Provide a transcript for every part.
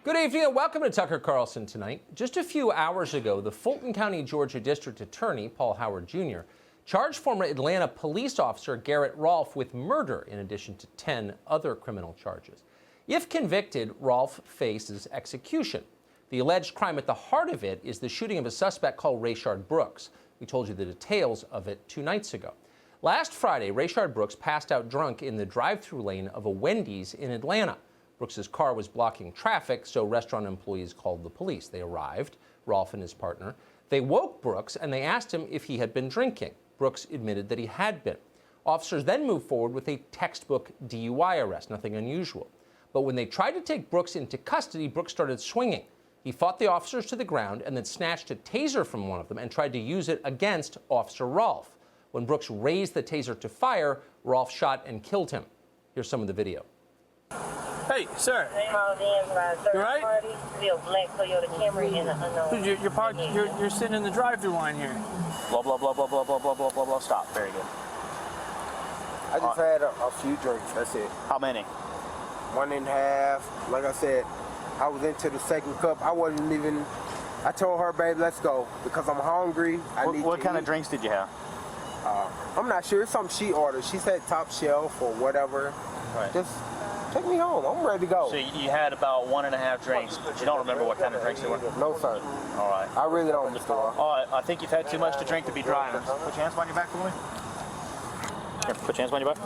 Good evening and welcome to Tucker Carlson Tonight. Just a few hours ago, the Fulton County, Georgia District Attorney, Paul Howard Jr., charged former Atlanta police officer Garrett Rolfe with murder in addition to 10 other criminal charges. If convicted, Rolfe faces execution. The alleged crime at the heart of it is the shooting of a suspect called Rayshard Brooks. We told you the details of it 2 nights ago. Last Friday, Rayshard Brooks passed out drunk in the drive-thru lane of a Wendy's in Atlanta. Brooks's car was blocking traffic, so restaurant employees called the police. They arrived, Rolfe and his partner. They woke Brooks and they asked him if he had been drinking. Brooks admitted that he had been. Officers then moved forward with a textbook DUI arrest, nothing unusual. But when they tried to take Brooks into custody, Brooks started swinging. He fought the officers to the ground and then snatched a taser from one of them and tried to use it against Officer Rolfe. When Brooks raised the taser to fire, Rolfe shot and killed him. Here's some of the video. Hey, sir. You right? You're sitting in the drive-thru line here. Blah, blah, blah, blah, blah, blah, blah, blah, blah, blah. Stop. Very good. I just had a few drinks. That's it. How many? 1.5. Like I said, I was into the second cup. I told her, babe, let's go because I'm hungry. What kind of drinks did you have? I'm not sure. It's something she ordered. She said top shelf or whatever. Right. Just take me home. I'm ready to go. So you had about 1.5 drinks, but you don't remember what kind of drinks they were? No, sir. All right. I really don't, Mr. Ross. All right. I think you've had too much to drink to be driving. Put your hands behind your back for me. Here, put your hands behind your back.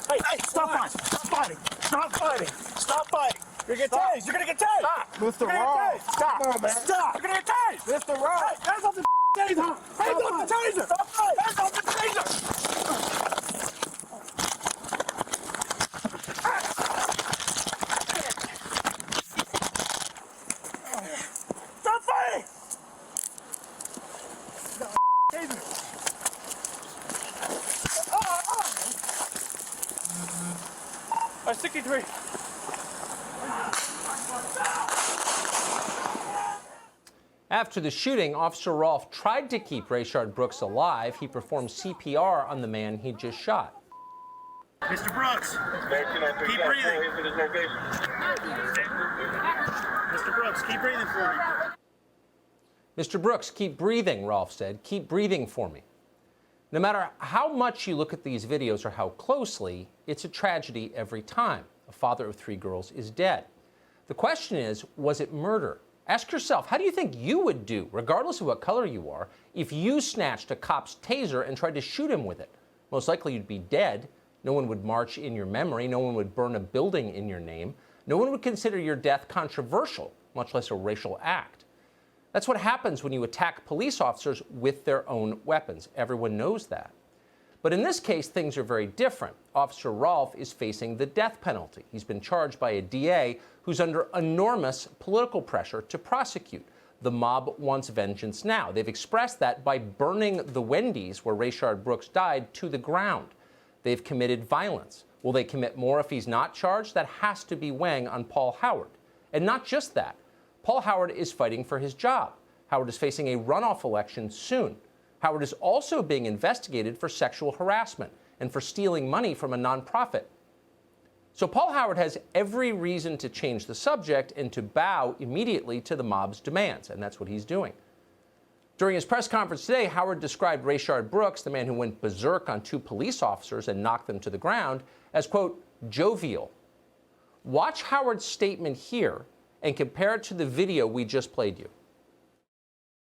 Hey, stop fighting. Stop fighting. Stop fighting. Stop fighting. You're going to get tased. You're going to get tased. Stop. Mr. Ross. Stop. Come on, man. Stop. You're going to get tased. Mr. Ross. Hey, hands off the taser. Hands off the taser. Stop fighting. Hands off the taser. Stop fighting. Taser. 63. After the shooting, Officer Rolfe tried to keep Rayshard Brooks alive. He performed CPR on the man he just shot. Mr. Brooks, keep breathing. Mr. Brooks, keep breathing for me. Mr. Brooks, keep breathing, Rolfe said. Keep breathing for me. No matter how much you look at these videos or how closely, it's a tragedy every time. A father of 3 girls is dead. The question is, was it murder? Ask yourself, how do you think you would do, regardless of what color you are, if you snatched a cop's taser and tried to shoot him with it? Most likely you'd be dead. No one would march in your memory. No one would burn a building in your name. No one would consider your death controversial, much less a racial act. That's what happens when you attack police officers with their own weapons. Everyone knows that. But in this case, things are very different. Officer Rolfe is facing the death penalty. He's been charged by a DA who's under enormous political pressure to prosecute. The mob wants vengeance now. They've expressed that by burning the Wendy's where Rayshard Brooks died to the ground. They've committed violence. Will they commit more if he's not charged? That has to be weighing on Paul Howard. And not just that. Paul Howard is fighting for his job. Howard is facing a runoff election soon. Howard is also being investigated for sexual harassment and for stealing money from a nonprofit. So Paul Howard has every reason to change the subject and to bow immediately to the mob's demands, and that's what he's doing. During his press conference today, Howard described Rayshard Brooks, the man who went berserk on 2 police officers and knocked them to the ground, as, quote, jovial. Watch Howard's statement here and compare it to the video we just played you.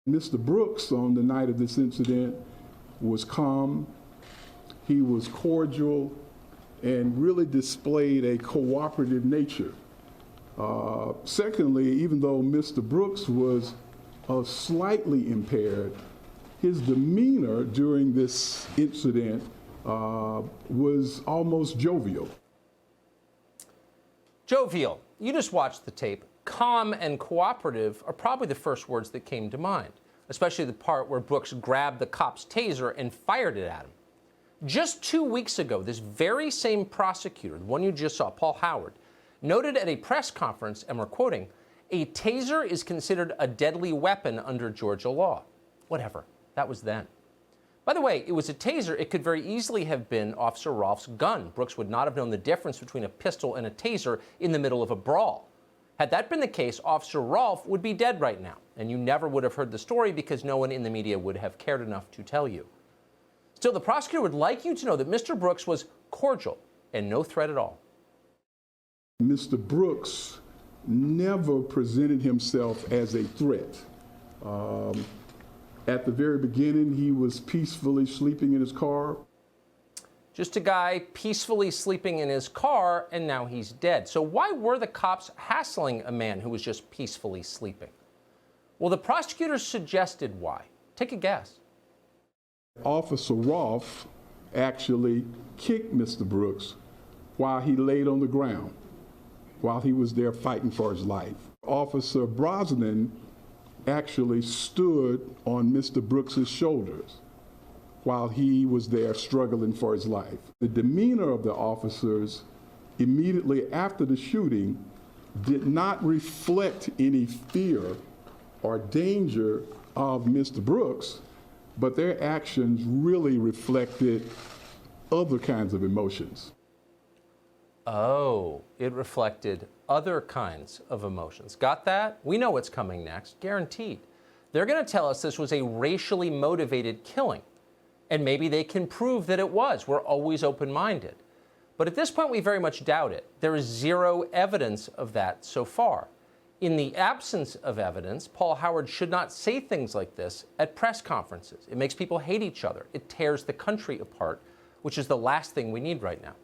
Mr. Brooks, on the night of this incident, was calm, he was cordial, and really displayed a cooperative nature. Secondly, even though Mr. Brooks was slightly impaired, his demeanor during this incident was almost jovial. Jovial. You just watched the tape. Calm and cooperative are probably the first words that came to mind, especially the part where Brooks grabbed the cop's taser and fired it at him. Just 2 weeks ago, this very same prosecutor, the one you just saw, Paul Howard, noted at a press conference, and we're quoting, "A taser is considered a deadly weapon under Georgia law." Whatever. That was then. By the way, it was a taser. It could very easily have been Officer Rolfe's gun. Brooks would not have known the difference between a pistol and a taser in the middle of a brawl. Had that been the case, Officer Rolfe would be dead right now, and you never would have heard the story because no one in the media would have cared enough to tell you. Still, the prosecutor would like you to know that Mr. Brooks was cordial and no threat at all. Mr. Brooks never presented himself as a threat. At the very beginning, he was peacefully sleeping in his car. Just a guy peacefully sleeping in his car, and now he's dead. So why were the cops hassling a man who was just peacefully sleeping? Well, the prosecutors suggested why. Take a guess. Officer Rolfe actually kicked Mr. Brooks while he laid on the ground, while he was there fighting for his life. Officer Brosnan actually stood on Mr. Brooks's shoulders while he was there struggling for his life. The demeanor of the officers immediately after the shooting did not reflect any fear or danger of Mr. Brooks, but their actions really reflected other kinds of emotions. Oh, it reflected other kinds of emotions. Got that? We know what's coming next, guaranteed. They're going to tell us this was a racially motivated killing. And maybe they can prove that it was. We're always open-minded. But at this point, we very much doubt it. There is zero evidence of that so far. In the absence of evidence, Paul Howard should not say things like this at press conferences. It makes people hate each other. It tears the country apart, which is the last thing we need right now.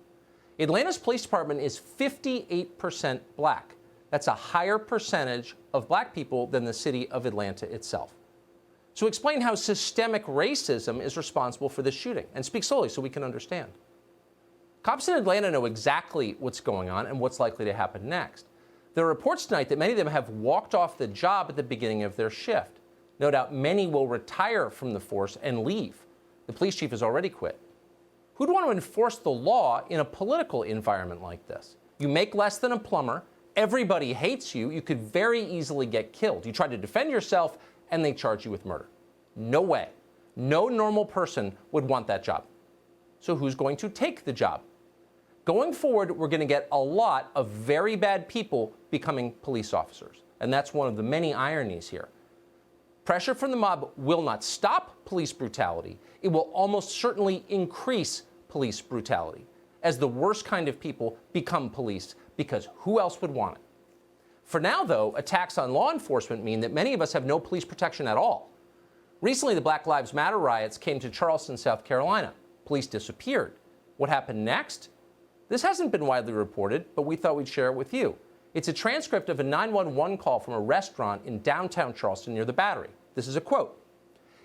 Atlanta's police department is 58% black. That's a higher percentage of black people than the city of Atlanta itself. So explain how systemic racism is responsible for this shooting, and speak slowly so we can understand. Cops in Atlanta know exactly what's going on and what's likely to happen next. There are reports tonight that many of them have walked off the job at the beginning of their shift. No doubt many will retire from the force and leave. The police chief has already quit. Who'd want to enforce the law in a political environment like this? You make less than a plumber, everybody hates you, you could very easily get killed. You try to defend yourself, and they charge you with murder. No way. No normal person would want that job. So who's going to take the job? Going forward, we're going to get a lot of very bad people becoming police officers. And that's one of the many ironies here. Pressure from the mob will not stop police brutality. It will almost certainly increase police brutality as the worst kind of people become police, because who else would want it? For now, though, attacks on law enforcement mean that many of us have no police protection at all. Recently, the Black Lives Matter riots came to Charleston, South Carolina. Police disappeared. What happened next? This hasn't been widely reported, but we thought we'd share it with you. It's a transcript of a 911 call from a restaurant in downtown Charleston near the Battery. This is a quote.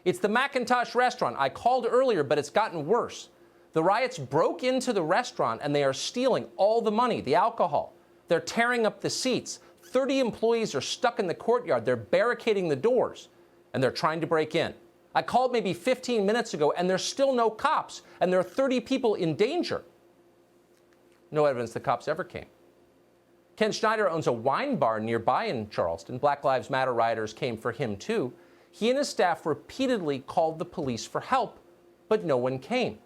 "It's the Macintosh restaurant. I called earlier, but it's gotten worse. The riots broke into the restaurant and they are stealing all the money, the alcohol. They're tearing up the seats. 30 employees are stuck in the courtyard. They're barricading the doors, and they're trying to break in. I called maybe 15 minutes ago, and there's still no cops, and there are 30 people in danger." No evidence the cops ever came. Ken Schneider owns a wine bar nearby in Charleston. Black Lives Matter rioters came for him, too. He and his staff repeatedly called the police for help, but no one came.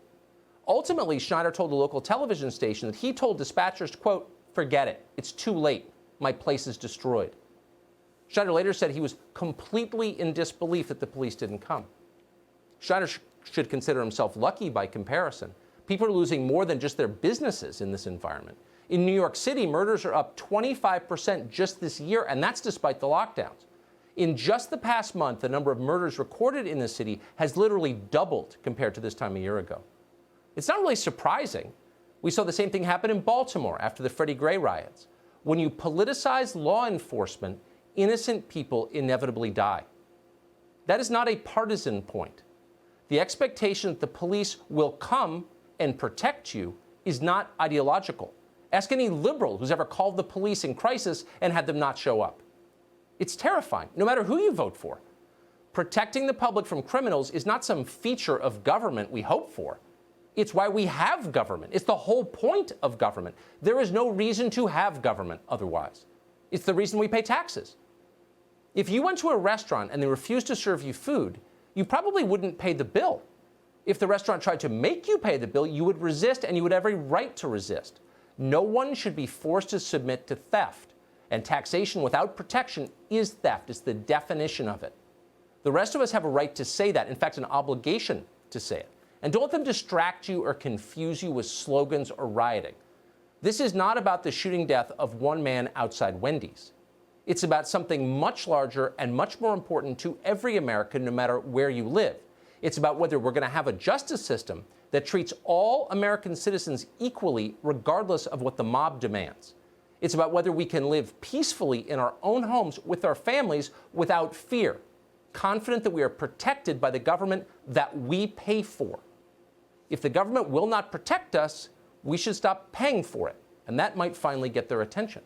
Ultimately, Schneider told a local television station that he told dispatchers, quote, "Forget it. It's too late. My place is destroyed." Schneider later said he was completely in disbelief that the police didn't come. Schneider should consider himself lucky by comparison. People are losing more than just their businesses in this environment. In New York City, murders are up 25% just this year, and that's despite the lockdowns. In just the past month, the number of murders recorded in the city has literally doubled compared to this time a year ago. It's not really surprising. We saw the same thing happen in Baltimore after the Freddie Gray riots. When you politicize law enforcement, innocent people inevitably die. That is not a partisan point. The expectation that the police will come and protect you is not ideological. Ask any liberal who's ever called the police in crisis and had them not show up. It's terrifying, no matter who you vote for. Protecting the public from criminals is not some feature of government we hope for. It's why we have government. It's the whole point of government. There is no reason to have government otherwise. It's the reason we pay taxes. If you went to a restaurant and they refused to serve you food, you probably wouldn't pay the bill. If the restaurant tried to make you pay the bill, you would resist, and you would have every right to resist. No one should be forced to submit to theft. And taxation without protection is theft. It's the definition of it. The rest of us have a right to say that, in fact, an obligation to say it. And don't let them distract you or confuse you with slogans or rioting. This is not about the shooting death of one man outside Wendy's. It's about something much larger and much more important to every American, no matter where you live. It's about whether we're going to have a justice system that treats all American citizens equally, regardless of what the mob demands. It's about whether we can live peacefully in our own homes with our families without fear, confident that we are protected by the government that we pay for. If the government will not protect us, we should stop paying for it, and that might finally get their attention.